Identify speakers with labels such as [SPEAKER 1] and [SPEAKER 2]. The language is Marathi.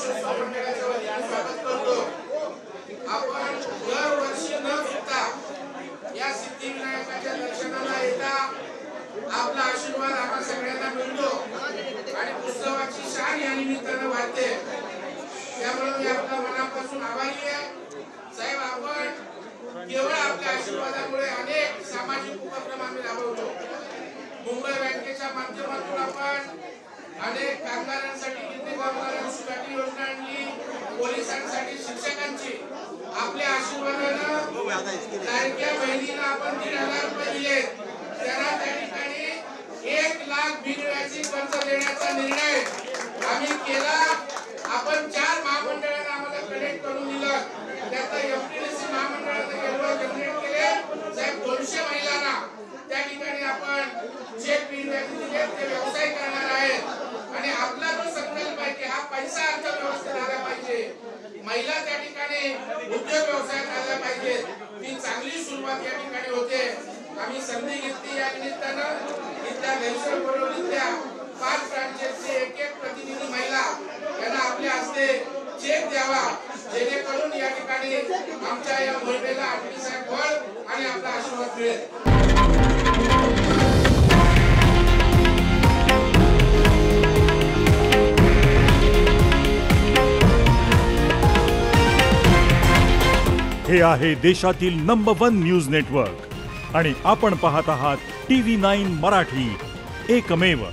[SPEAKER 1] गणेशोत्सव मंडळाच्या वतीने स्वागत करतो। आपण दरवर्षी न चुकता या सिद्धिविनायकाच्या दर्शनाला येता आपला आशीर्वाद आम्हा सगळ्यांना मिळतो आणि उत्सवाची शान या निमित्ताने वाढते। त्यामुळे मी आपल्या मनापासून आभारी आहे साहेब। आपण केवळ आपल्या आशीर्वादामुळे अनेक सामाजिक उपक्रम आम्ही राबवतो। मुंबई बँकेच्या माध्यमातून आपण अनेक कामगारांसाठी किती कामगारांसाठी योजना आणली, पोलिसांसाठी, शिक्षकांची। आपल्या आशीर्वादाने लाडक्या बहिणीला आपण 1,500 रुपये दिले। त्यांना त्या ठिकाणी 1 लाख बिनव्याजी कर्ज देण्याचा निर्णय आम्ही केला। आपण 4 महामंडळांना आम्हाला कनेक्ट करून दिलं। त्यात एफटीडीसी महामंडळाने जनरेट केले साहेब 200 महिलांना त्या ठिकाणी आपण चेक बिनव्याजी दिले। ते व्यवसाय करणार आहेत आणि आपला जो संकल्प आहे की हा पैसा अर्थव्यवस्थेत आला पाहिजे, महिला त्या ठिकाणी उद्योग व्यवसायात आल्या पाहिजे, ती चांगली सुरुवात या ठिकाणी होते। आम्ही संधी घेतली या निमित्तानं इथल्या गैरसोय बरोबरीतल्या 5 ब्रांचेसचे एक प्रतिनिधी महिला यांना आपल्या हस्ते चेक द्यावा, जेणेकरून या ठिकाणी आमच्या या मोहिमेला आणखी साहेब बळ आणि आपला आशीर्वाद मिळेल।
[SPEAKER 2] हे आहे देशातील नंबर 1 न्यूज नेटवर्क आणि आपण पाहत आहात TV9 मराठी, एकमेव।